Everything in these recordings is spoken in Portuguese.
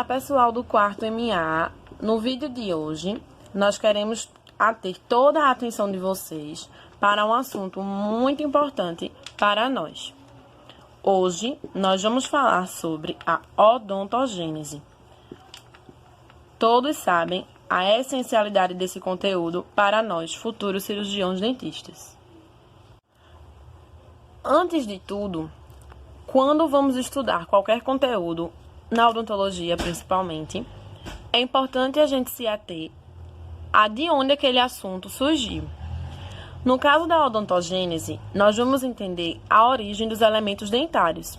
Olá, pessoal do quarto MA. No vídeo de hoje, nós queremos ater toda a atenção de vocês para um assunto muito importante para nós. Hoje, nós vamos falar sobre a odontogênese. Todos sabem a essencialidade desse conteúdo para nós, futuros cirurgiões dentistas. Antes de tudo, quando vamos estudar qualquer conteúdo, na odontologia principalmente, é importante a gente se ater a de onde aquele assunto surgiu. No caso da odontogênese, nós vamos entender a origem dos elementos dentários,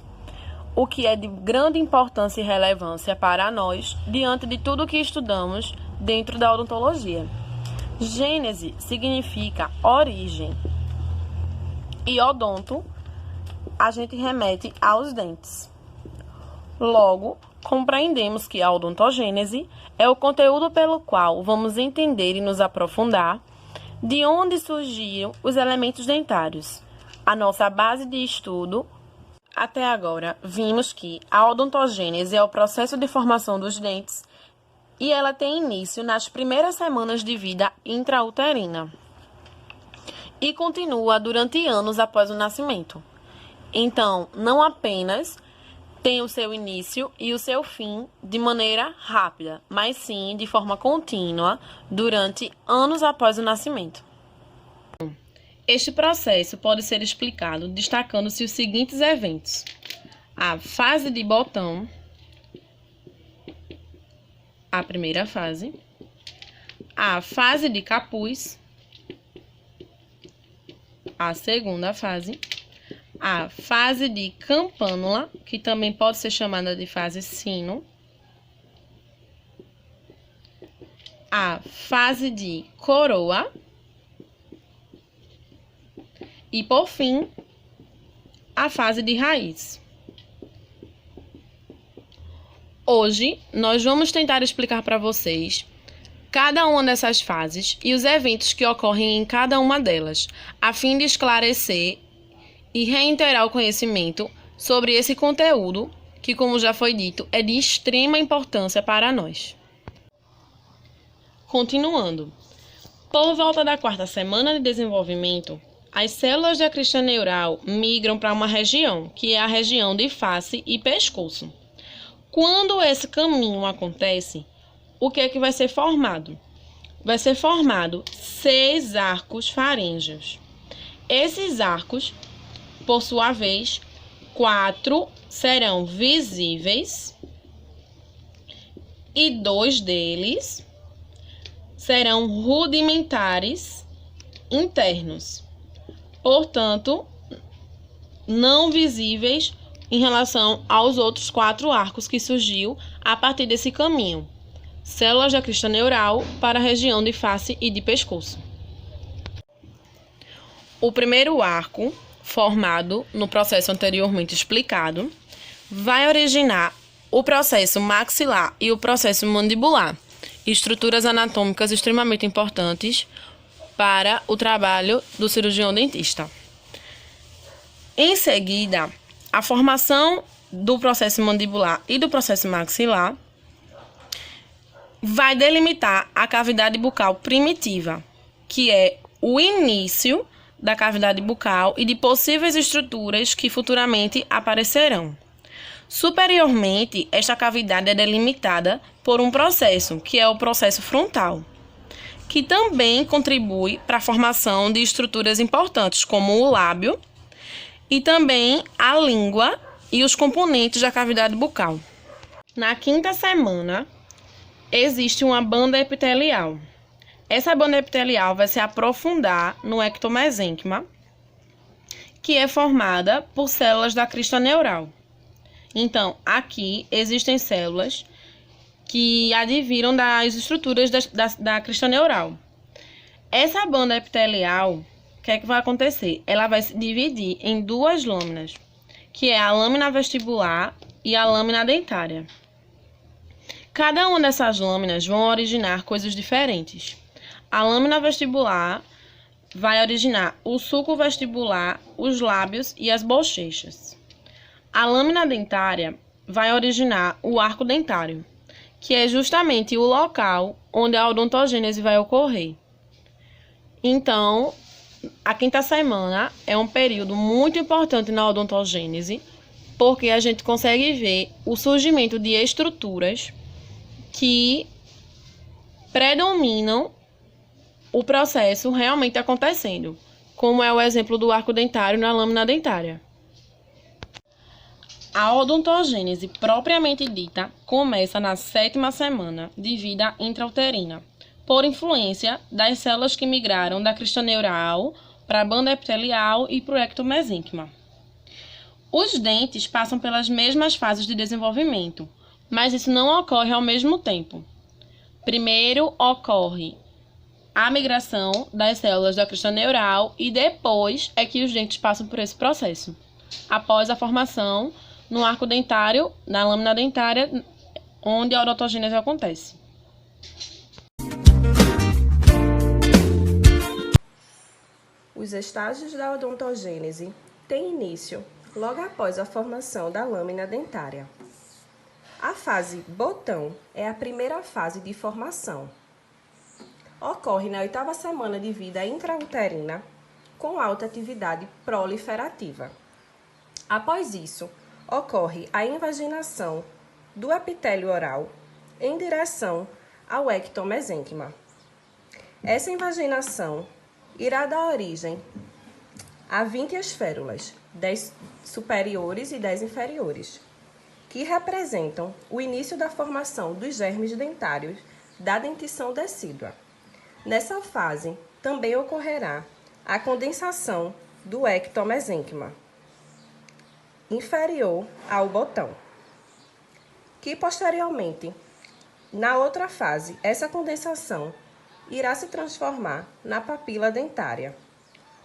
o que é de grande importância e relevância para nós diante de tudo que estudamos dentro da odontologia. Gênese significa origem e odonto a gente remete aos dentes. Logo, compreendemos que a odontogênese é o conteúdo pelo qual vamos entender e nos aprofundar de onde surgiram os elementos dentários. A nossa base de estudo, até agora, vimos que a odontogênese é o processo de formação dos dentes e ela tem início nas primeiras semanas de vida intrauterina e continua durante anos após o nascimento. Então, não apenas tem o seu início e o seu fim de maneira rápida, mas sim de forma contínua durante anos após o nascimento. Este processo pode ser explicado destacando-se os seguintes eventos: a fase de botão, a primeira fase, a fase de capuz, a segunda fase, a fase de campânula, que também pode ser chamada de fase sino, a fase de coroa e, por fim, a fase de raiz. Hoje, nós vamos tentar explicar para vocês cada uma dessas fases e os eventos que ocorrem em cada uma delas, a fim de esclarecer e reiterar o conhecimento sobre esse conteúdo que, como já foi dito, é de extrema importância para nós. Continuando, por volta da quarta semana de desenvolvimento, as células da crista neural migram para uma região, que é a região de face e pescoço. Quando esse caminho acontece, o que é que vai ser formado? Vai ser formado 6 arcos faríngeos. Esses arcos, por sua vez, 4 serão visíveis e 2 deles serão rudimentares internos, portanto, não visíveis em relação aos outros 4 arcos que surgiu a partir desse caminho. Células da crista neural para a região de face e de pescoço. O primeiro arco, formado no processo anteriormente explicado, vai originar o processo maxilar e o processo mandibular, estruturas anatômicas extremamente importantes para o trabalho do cirurgião dentista. Em seguida, a formação do processo mandibular e do processo maxilar vai delimitar a cavidade bucal primitiva, que é o início da cavidade bucal e de possíveis estruturas que futuramente aparecerão. Superiormente, esta cavidade é delimitada por um processo, que é o processo frontal, que também contribui para a formação de estruturas importantes, como o lábio e também a língua e os componentes da cavidade bucal. Na quinta semana, existe uma banda epitelial. Essa banda epitelial vai se aprofundar no ectomesênquima, que é formada por células da crista neural. Então, aqui existem células que adviram das estruturas da crista neural. Essa banda epitelial, o que é que vai acontecer? Ela vai se dividir em 2 lâminas, que é a lâmina vestibular e a lâmina dentária. Cada uma dessas lâminas vão originar coisas diferentes. A lâmina vestibular vai originar o sulco vestibular, os lábios e as bochechas. A lâmina dentária vai originar o arco dentário. que é justamente o local onde a odontogênese vai ocorrer. Então, a quinta semana é um período muito importante na odontogênese, porque a gente consegue ver o surgimento de estruturas que predominam o processo realmente acontecendo, como é o exemplo do arco dentário na lâmina dentária. A odontogênese propriamente dita começa na 7ª semana de vida intrauterina, por influência das células que migraram da crista neural para a banda epitelial e para o ectomesênquima. Os dentes passam pelas mesmas fases de desenvolvimento, mas isso não ocorre ao mesmo tempo. Primeiro ocorre a migração das células da crista neural e depois é que os dentes passam por esse processo, após a formação no arco dentário, na lâmina dentária, onde a odontogênese acontece. Os estágios da odontogênese têm início logo após a formação da lâmina dentária. A fase botão é a primeira fase de formação. Ocorre na 8ª semana de vida intrauterina, com alta atividade proliferativa. Após isso, ocorre a invaginação do epitélio oral em direção ao ectomesênquima. Essa invaginação irá dar origem a 20 esférulas, 10 superiores e 10 inferiores, que representam o início da formação dos germes dentários da dentição decídua. Nessa fase, também ocorrerá a condensação do ectomesênquima inferior ao botão, que posteriormente, na outra fase, essa condensação irá se transformar na papila dentária,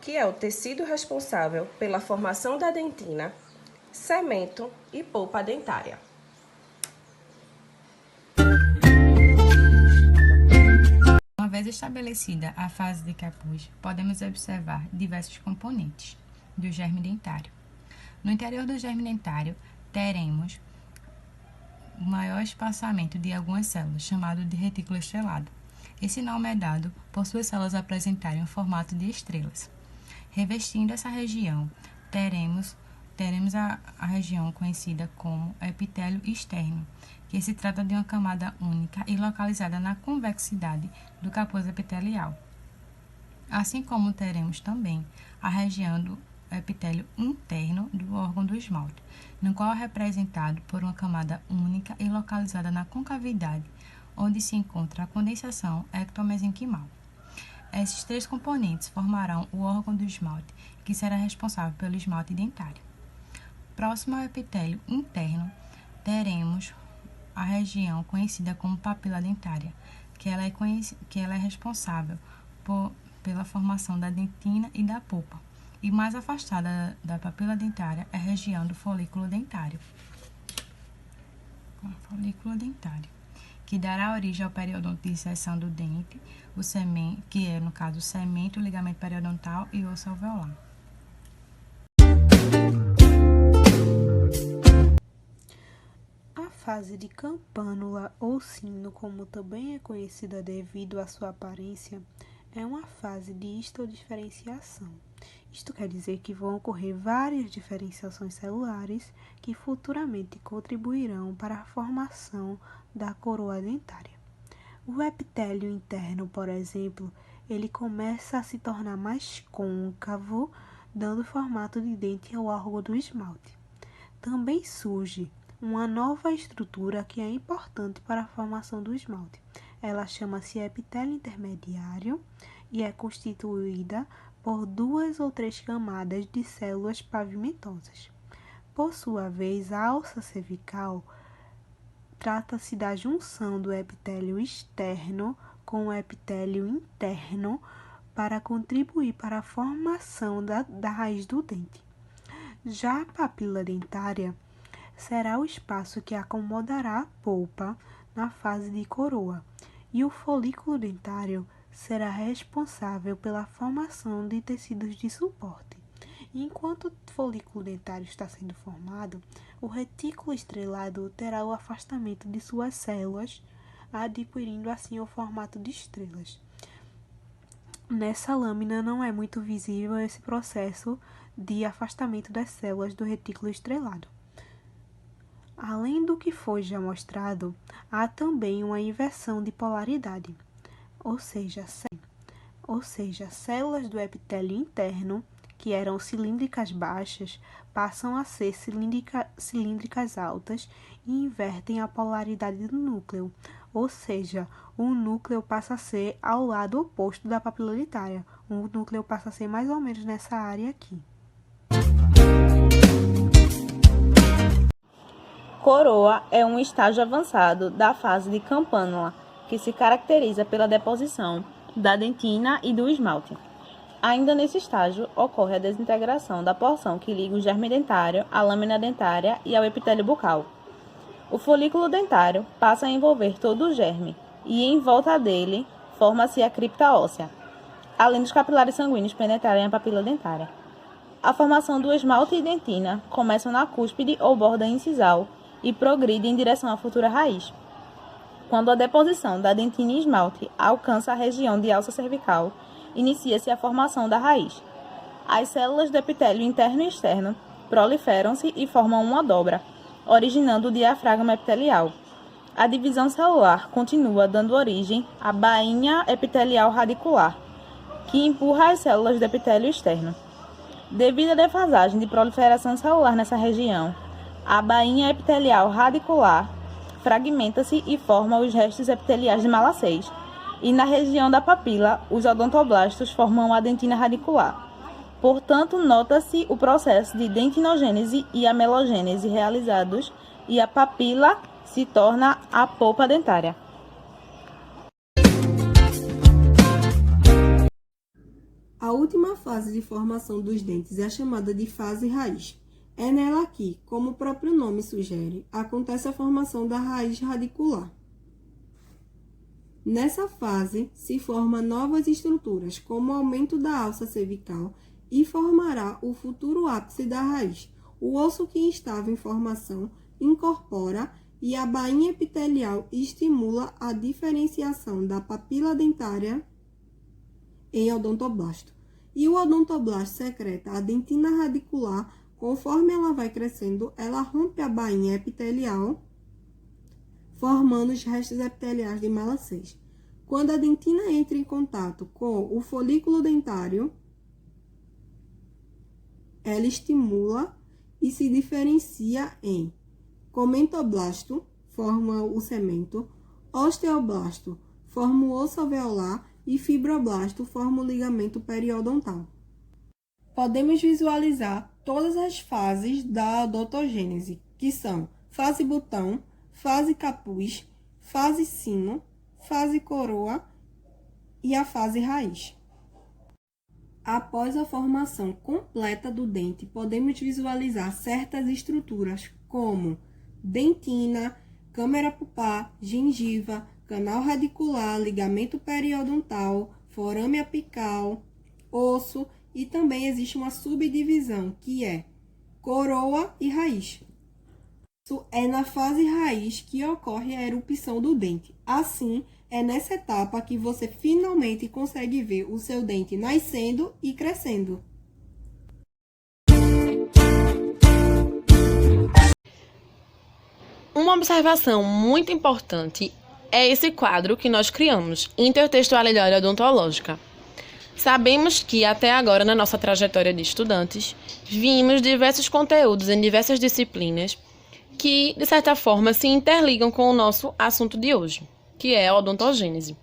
que é o tecido responsável pela formação da dentina, cemento e polpa dentária. Uma vez estabelecida a fase de capuz, podemos observar diversos componentes do germe dentário. No interior do germe dentário, teremos o maior espaçamento de algumas células, chamado de retículo estrelado. Esse nome é dado por suas células apresentarem o formato de estrelas. Revestindo essa região, teremos a região conhecida como epitélio externo, que se trata de uma camada única e localizada na convexidade do capuz epitelial. Assim como teremos também a região do epitélio interno do órgão do esmalte, no qual é representado por uma camada única e localizada na concavidade, onde se encontra a condensação ectomesenquimal. Esses três componentes formarão o órgão do esmalte, que será responsável pelo esmalte dentário. Próximo ao epitélio interno, teremos a região conhecida como papila dentária, que ela é responsável pela formação da dentina e da polpa. E mais afastada da papila dentária é a região do folículo dentário. Que dará origem ao periodonto de inserção do dente, que é, no caso, o cemento, o ligamento periodontal e o osso alveolar. A fase de campânula ou sino, como também é conhecida devido à sua aparência, é uma fase de histodiferenciação. Isto quer dizer que vão ocorrer várias diferenciações celulares que futuramente contribuirão para a formação da coroa dentária. O epitélio interno, por exemplo, ele começa a se tornar mais côncavo, dando formato de dente ao órgão do esmalte. Também surge uma nova estrutura que é importante para a formação do esmalte. Ela chama-se epitélio intermediário e é constituída por 2 ou 3 camadas de células pavimentosas. Por sua vez, a alça cervical trata-se da junção do epitélio externo com o epitélio interno para contribuir para a formação da raiz do dente. Já a papila dentária será o espaço que acomodará a polpa na fase de coroa, e o folículo dentário será responsável pela formação de tecidos de suporte. Enquanto o folículo dentário está sendo formado, O retículo estrelado terá o afastamento de suas células, adquirindo assim o formato de estrelas. Nessa lâmina não é muito visível esse processo de afastamento das células do retículo estrelado. Além do que foi já mostrado, há também uma inversão de polaridade, ou seja, células do epitélio interno, que eram cilíndricas baixas, passam a ser cilíndricas altas e invertem a polaridade do núcleo, ou seja, o núcleo passa a ser ao lado oposto da papila dentária. O núcleo passa a ser mais ou menos nessa área aqui. Coroa é um estágio avançado da fase de campânula, que se caracteriza pela deposição da dentina e do esmalte. Ainda nesse estágio, ocorre a desintegração da porção que liga o germe dentário à lâmina dentária e ao epitélio bucal. O folículo dentário passa a envolver todo o germe e, em volta dele, forma-se a cripta óssea, além dos capilares sanguíneos penetrarem a papila dentária. A formação do esmalte e dentina começa na cúspide ou borda incisal e progride em direção à futura raiz. Quando a deposição da dentina e esmalte alcança a região de alça cervical, inicia-se a formação da raiz. As células do epitélio interno e externo proliferam-se e formam uma dobra, originando o diafragma epitelial. A divisão celular continua dando origem à bainha epitelial radicular, que empurra as células do epitélio externo. Devido à defasagem de proliferação celular nessa região, a bainha epitelial radicular fragmenta-se e forma os restos epiteliais de Malassez, e na região da papila, os odontoblastos formam a dentina radicular. Portanto, nota-se o processo de dentinogênese e amelogênese realizados e a papila se torna a polpa dentária. A última fase de formação dos dentes é a chamada de fase raiz. É nela que, como o próprio nome sugere, acontece a formação da raiz radicular. Nessa fase, se formam novas estruturas, como o aumento da alça cervical, e formará o futuro ápice da raiz. O osso que estava em formação incorpora e a bainha epitelial estimula a diferenciação da papila dentária em odontoblasto. E o odontoblasto secreta a dentina radicular. Conforme ela vai crescendo, ela rompe a bainha epitelial, formando os restos epiteliais de Malassez. Quando a dentina entra em contato com o folículo dentário, ela estimula e se diferencia em comentoblasto, forma o cemento, osteoblasto, forma o osso alveolar e fibroblasto, forma o ligamento periodontal. Podemos visualizar todas as fases da odontogênese, que são fase botão, fase capuz, fase sino, fase coroa e a fase raiz. Após a formação completa do dente, podemos visualizar certas estruturas como dentina, câmara pulpar, gengiva, canal radicular, ligamento periodontal, forame apical, osso, e também existe uma subdivisão, que é coroa e raiz. Isso é na fase raiz que ocorre a erupção do dente. Assim, é nessa etapa que você finalmente consegue ver o seu dente nascendo e crescendo. Uma observação muito importante é esse quadro que nós criamos, Intertextualidade Odontológica. Sabemos que, até agora, na nossa trajetória de estudantes, vimos diversos conteúdos em diversas disciplinas que, de certa forma, se interligam com o nosso assunto de hoje, que é a odontogênese.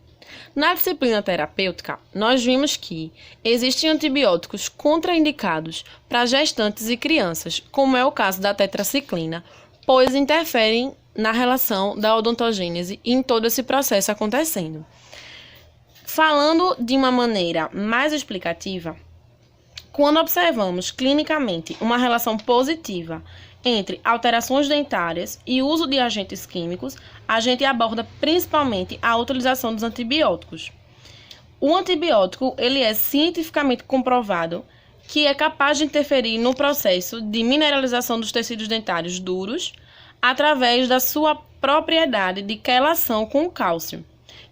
Na disciplina terapêutica, nós vimos que existem antibióticos contraindicados para gestantes e crianças, como é o caso da tetraciclina, pois interferem na relação da odontogênese e em todo esse processo acontecendo. Falando de uma maneira mais explicativa, quando observamos clinicamente uma relação positiva entre alterações dentárias e uso de agentes químicos, a gente aborda principalmente a utilização dos antibióticos. O antibiótico, ele é cientificamente comprovado que é capaz de interferir no processo de mineralização dos tecidos dentários duros através da sua propriedade de quelação com o cálcio.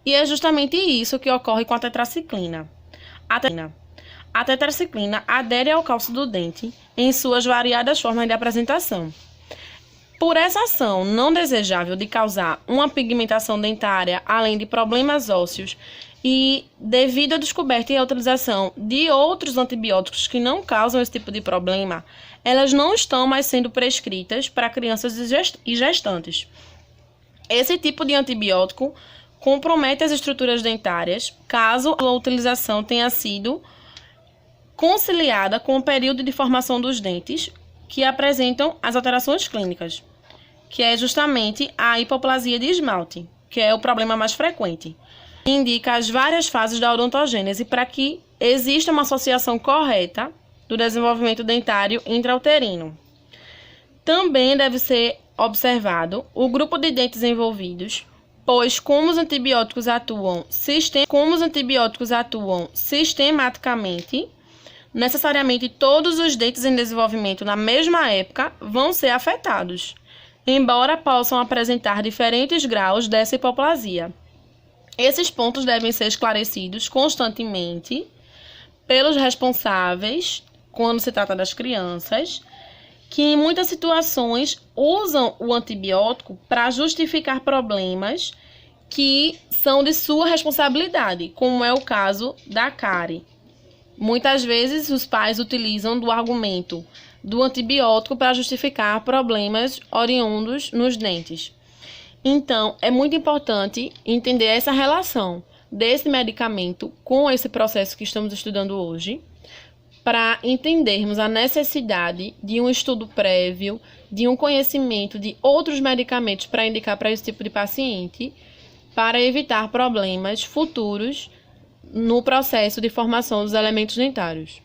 E é justamente isso que ocorre com a tetraciclina. A tetraciclina adere ao cálcio do dente em suas variadas formas de apresentação. Por essa ação não desejável de causar uma pigmentação dentária, além de problemas ósseos, e devido à descoberta e à utilização de outros antibióticos que não causam esse tipo de problema, elas não estão mais sendo prescritas para crianças e gestantes. Esse tipo de antibiótico compromete as estruturas dentárias, caso a utilização tenha sido conciliada com o período de formação dos dentes, que apresentam as alterações clínicas, que é justamente a hipoplasia de esmalte, que é o problema mais frequente. Indica as várias fases da odontogênese para que exista uma associação correta do desenvolvimento dentário intrauterino. Também deve ser observado o grupo de dentes envolvidos, pois como os antibióticos atuam sistematicamente, necessariamente todos os dentes em desenvolvimento na mesma época vão ser afetados, embora possam apresentar diferentes graus dessa hipoplasia. Esses pontos devem ser esclarecidos constantemente pelos responsáveis, quando se trata das crianças, que em muitas situações usam o antibiótico para justificar problemas que são de sua responsabilidade, como é o caso da cárie. Muitas vezes os pais utilizam do argumento do antibiótico para justificar problemas oriundos nos dentes. Então, é muito importante entender essa relação desse medicamento com esse processo que estamos estudando hoje, para entendermos a necessidade de um estudo prévio, de um conhecimento de outros medicamentos para indicar para esse tipo de paciente, para evitar problemas futuros no processo de formação dos elementos dentários.